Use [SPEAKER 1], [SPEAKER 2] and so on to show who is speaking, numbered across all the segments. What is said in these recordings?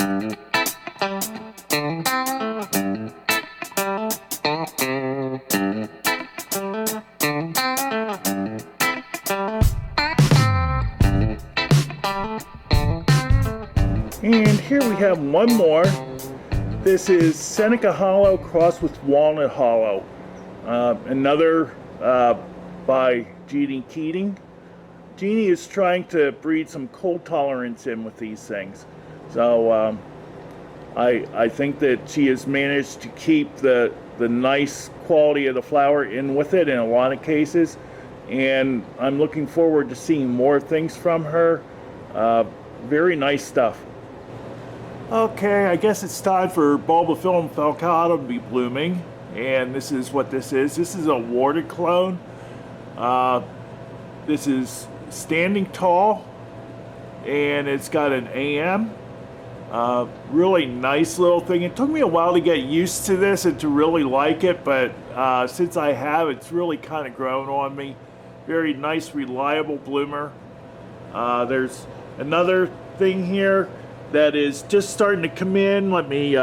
[SPEAKER 1] And here we have one more. This is Seneca Hollow crossed with Walnut Hollow. Another by Jeannie Keating. Jeannie is trying to breed some cold tolerance in with these things. So I think that she has managed to keep the nice quality of the flower in with it in a lot of cases. And I'm looking forward to seeing more things from her. Very nice stuff. Okay, I guess it's time for Bulbophyllum falcata to be blooming, and this is what this is. This is a warded clone. This is standing tall, and it's got an AM. Really nice little thing. It took me a while to get used to this and to really like it, but since I have, it's really kind of grown on me. Very nice, reliable bloomer. There's another thing here that is just starting to come in. Let me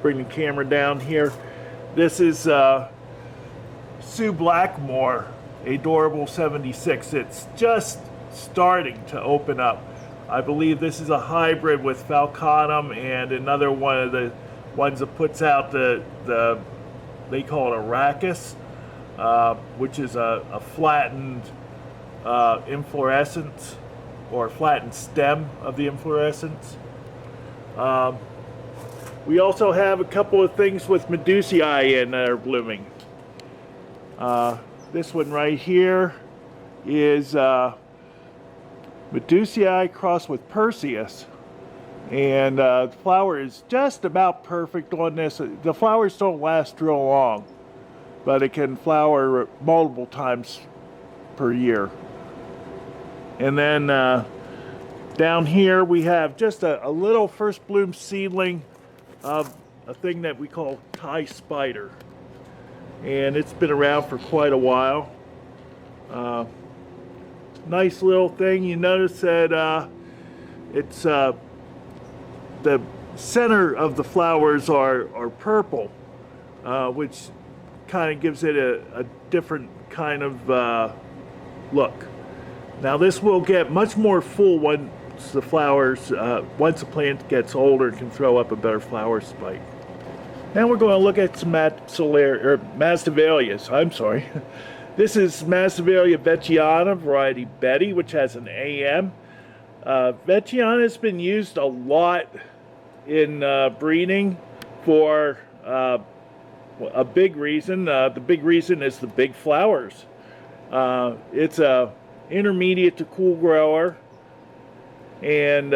[SPEAKER 1] bring the camera down here. This is Sue Blackmore, Adorable 76. It's just starting to open up. I believe this is a hybrid with Falconum and another one of the ones that puts out they call it a rachis, which is a flattened inflorescence, or flattened stem of the inflorescence. We also have a couple of things with Masdies in that are blooming. This one right here is Masdies crossed with Perseus, and the flower is just about perfect on this. The flowers don't last real long, but it can flower multiple times per year. And then down here we have just a little first bloom seedling of a thing that we call Thai spider. And it's been around for quite a while. Nice little thing. You notice that it's the center of the flowers are purple, which kind of gives it a different kind of look. Now this will get much more full once the flowers, once the plant gets older and can throw up a better flower spike. Now we're going to look at some Masdevallias. I'm sorry. This is Masdevallia vechiana, variety Betty, which has an AM. Vechiana has been used a lot in breeding for a big reason. The big reason is the big flowers. It's a intermediate to cool grower, and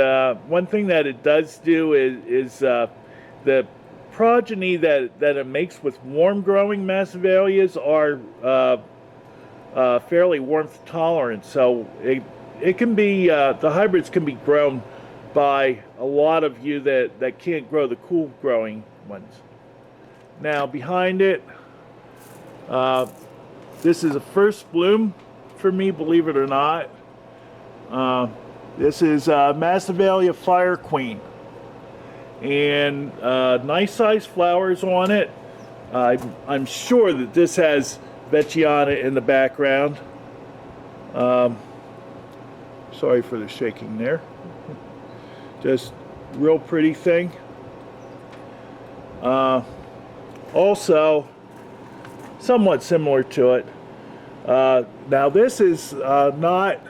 [SPEAKER 1] one thing that it does do is the progeny that it makes with warm growing Masdevallias are fairly warmth tolerant, so it can be the hybrids can be grown by a lot of you that can't grow the cool growing ones. Now behind it, this is a first bloom for me, believe it or not. This is Masdevallia Fire Queen, and nice sized flowers on it. I'm sure that this has vechiana in the background. Sorry for the shaking there. Just real pretty thing. Also, somewhat similar to it. Now this is not,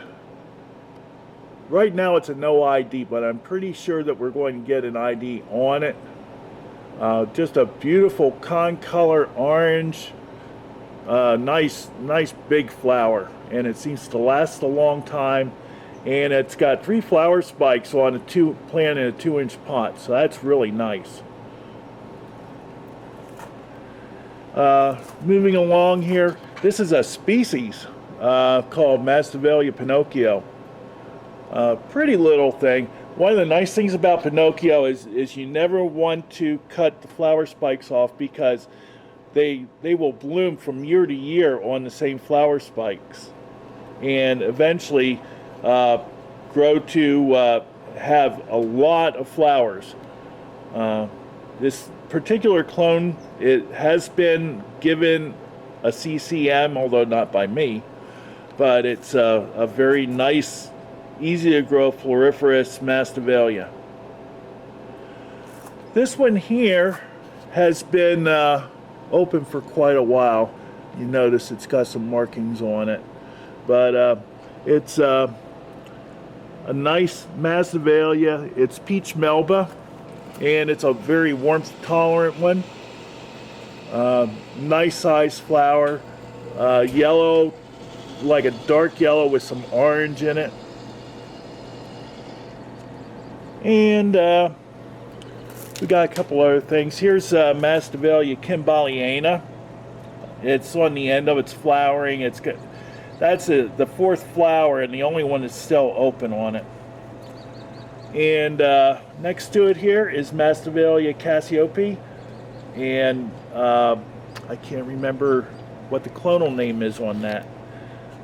[SPEAKER 1] right now it's a no ID, but I'm pretty sure that we're going to get an ID on it. Just a beautiful concolor orange, nice big flower, and it seems to last a long time, and it's got 3 flower spikes on a plant in a 2-inch pot, so that's really nice. Moving along here, this is a species called Masdevallia Pinocchio. Pretty little thing. One of the nice things about Pinocchio is you never want to cut the flower spikes off, because they will bloom from year to year on the same flower spikes, and eventually grow to have a lot of flowers. This particular clone, it has been given a CCM, although not by me, but it's a very nice, easy to grow floriferous Masdevallia. This one here has been open for quite a while. You notice it's got some markings on it, but it's a nice Masdevallia. It's peach melba, and it's a very warmth tolerant one. Nice size flower, yellow, like a dark yellow with some orange in it. And we got a couple other things. Here's Masdevallia Kimbaliana. It's on the end of its flowering. It's got, that's the fourth flower and the only one that's still open on it. And next to it here is Masdevallia Cassiope, and I can't remember what the clonal name is on that,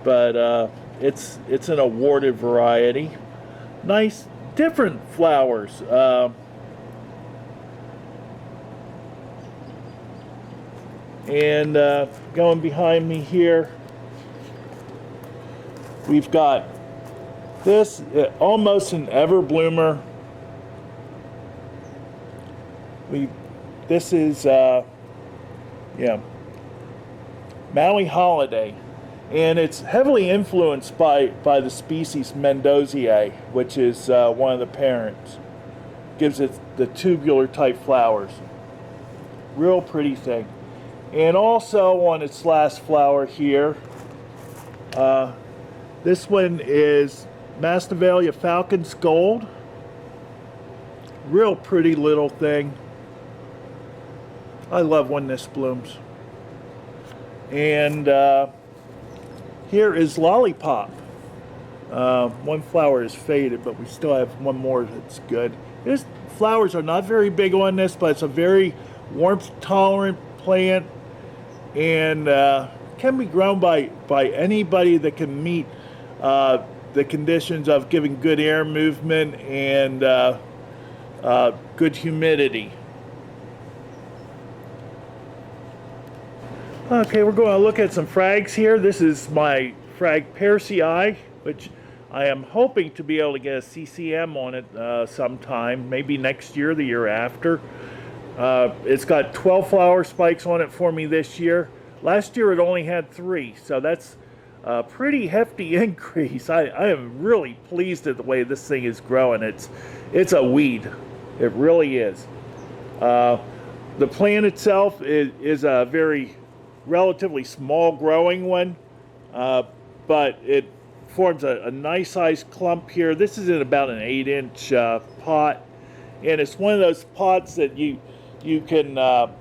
[SPEAKER 1] but it's an awarded variety. Nice, different flowers. And going behind me here, we've got this, almost an ever bloomer. This is Maui Holiday, and it's heavily influenced by the species Mendoziae, which is one of the parents. Gives it the tubular type flowers. Real pretty thing. And also on its last flower here, this one is Masdevallia Falcon's Gold. Real pretty little thing. I love when this blooms. And here is Lollipop. One flower is faded, but we still have one more that's good. These flowers are not very big on this, but it's a very warmth tolerant plant, and can be grown by anybody that can meet the conditions of giving good air movement and good humidity. Okay, we're going to look at some Phrags here. This is my Phrag Persei, which I am hoping to be able to get a CCM on it sometime, maybe next year, the year after. It's got 12 flower spikes on it for me this year. Last year it only had 3, so that's a pretty hefty increase. I am really pleased at the way this thing is growing. It's a weed. It really is. The plant itself is a very relatively small growing one, but it forms a nice sized clump here. This is in about an 8-inch pot, and it's one of those pots that you can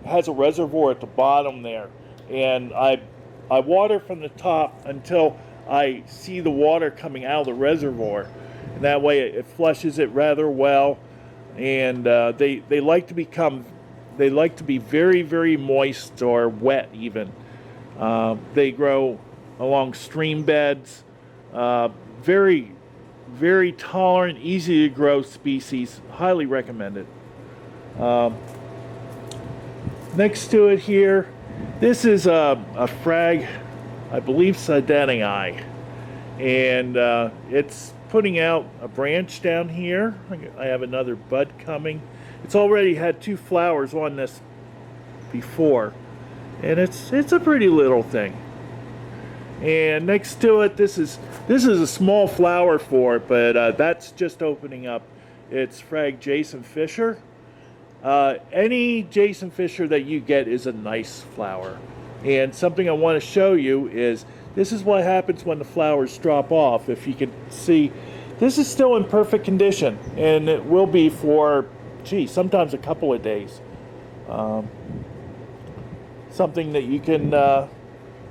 [SPEAKER 1] has a reservoir at the bottom there, and I water from the top until I see the water coming out of the reservoir, and that way it flushes it rather well. And they like to be very, very moist or wet even. They grow along stream beds. Very, very tolerant, easy to grow species. Highly recommended. Next to it here, this is a Phrag, I believe Sidenii, and it's putting out a branch down here. I have another bud coming. It's already had 2 flowers on this before, and it's a pretty little thing. And next to it, this is a small flower for it, but that's just opening up. It's Phrag Jason Fisher. Any Jason Fisher that you get is a nice flower. And something I want to show you is this is what happens when the flowers drop off. If you can see, this is still in perfect condition, and it will be for, sometimes a couple of days. Something that you can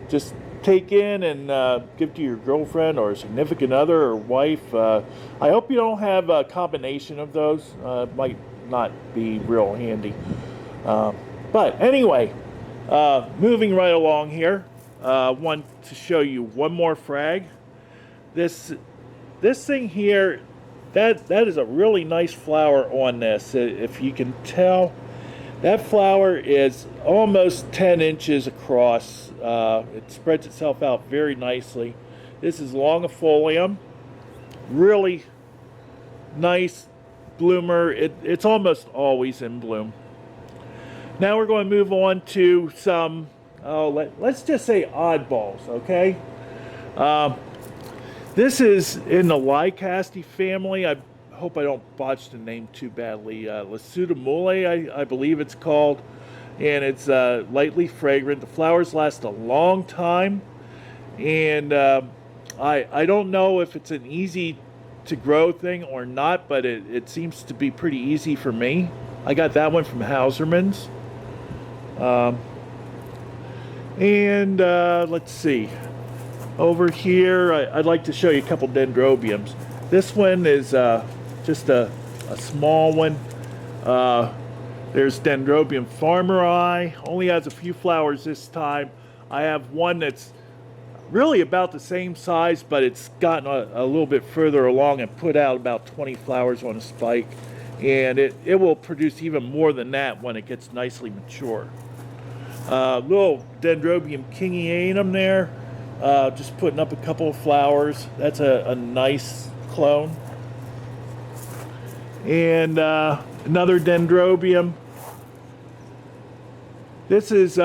[SPEAKER 1] just take in and give to your girlfriend or significant other or wife. I hope you don't have a combination of those. It might not be real handy. But anyway, moving right along here, want to show you one more Phrag. This thing here that is a really nice flower on this. If you can tell, that flower is almost 10 inches across. It spreads itself out very nicely. This is longifolium, really nice bloomer. It's almost always in bloom. Now we're going to move on to some, let's just say oddballs, okay? This is in the Lycaste family. I hope I don't botch the name too badly. Lasutamule, I believe it's called. And it's lightly fragrant. The flowers last a long time. And I don't know if it's an easy to grow thing or not, but it seems to be pretty easy for me. I got that one from Hauserman's. Let's see. Over here, I'd like to show you a couple dendrobiums. This one is just a small one. There's Dendrobium farmeri. Only has a few flowers this time. I have one that's really about the same size, but it's gotten a little bit further along and put out about 20 flowers on a spike. And it will produce even more than that when it gets nicely mature. Little Dendrobium kingianum there. Just putting up a couple of flowers. That's a nice clone. And another dendrobium. This is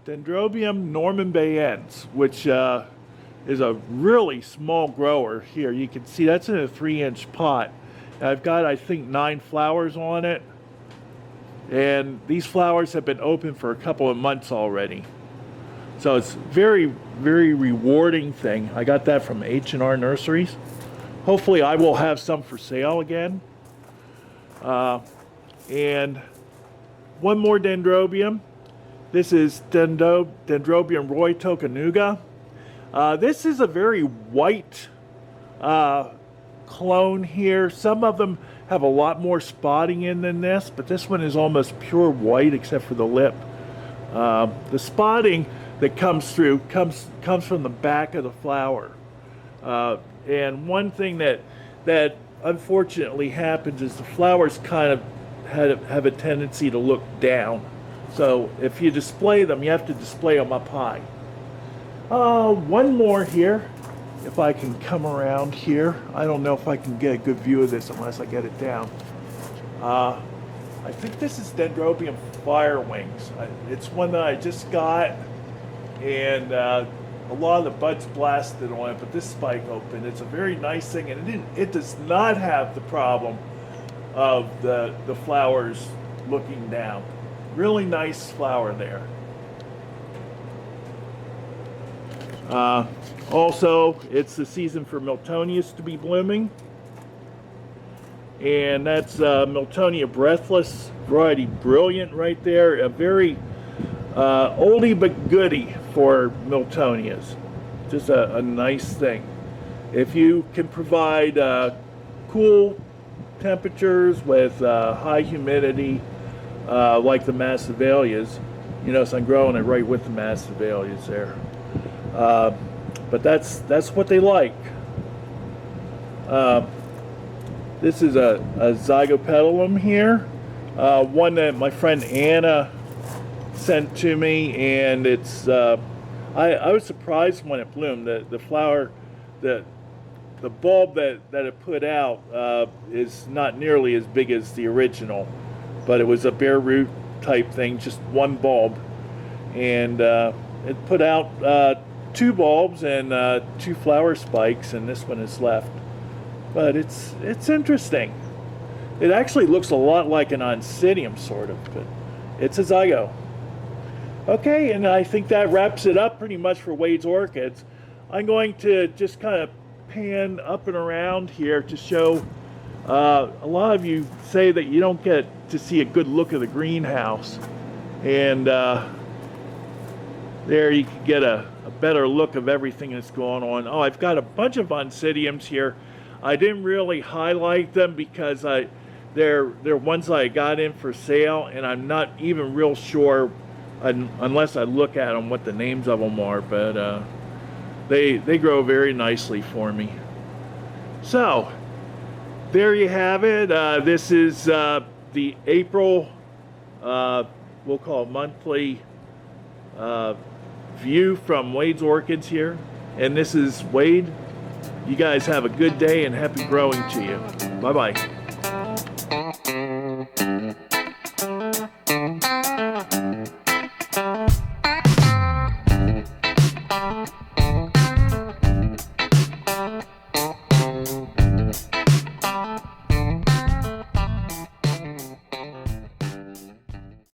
[SPEAKER 1] Dendrobium Norman Bayens, which is a really small grower here. You can see that's in a 3-inch pot. I've got, I think, 9 flowers on it. And these flowers have been open for a couple of months already. So it's very, very rewarding thing. I got that from H&R Nurseries. Hopefully I will have some for sale again. And one more dendrobium. This is Dendrobium Roy Tokanuga. This is a very white clone here. Some of them have a lot more spotting in than this, but this one is almost pure white except for the lip. The spotting that comes through comes from the back of the flower. And one thing that unfortunately happens is the flowers kind of have a tendency to look down. So if you display them, you have to display them up high. One more here, if I can come around here. I don't know if I can get a good view of this unless I get it down. I think this is Dendrobium firewings. It's one that I just got, and a lot of the buds blasted on it, but this spike opened. It's a very nice thing, and it does not have the problem of the flowers looking down. Really nice flower there. Also, it's the season for Miltonias to be blooming. And that's Miltonia Breathless, variety Brilliant right there. A very oldie but goodie for Miltonias. Just a nice thing. If you can provide cool temperatures with high humidity, like the Masdies, you know, so I'm growing it right with the Masdies there. But that's what they like. This is a Zygopetalum here, one that my friend Anna sent to me, and it's I was surprised when it bloomed. The flower, the bulb that it put out is not nearly as big as the original, but it was a bare root type thing, just one bulb, and it put out 2 bulbs and 2 flower spikes, and this one is left. But it's interesting. It actually looks a lot like an oncidium, sort of, but it's a zygo. Okay, and I think that wraps it up pretty much for Wade's Orchids. I'm going to just kind of pan up and around here to show. A lot of you say that you don't get to see a good look of the greenhouse, and there you can get a better look of everything that's going on. Oh, I've got a bunch of oncidiums here. I didn't really highlight them because they're ones I got in for sale, and I'm not even real sure unless I look at them what the names of them are, but they grow very nicely for me. So there you have it. This is the April, we'll call it monthly view from Wade's Orchids here. And this is Wade. You guys have a good day and happy growing to you. Bye-bye.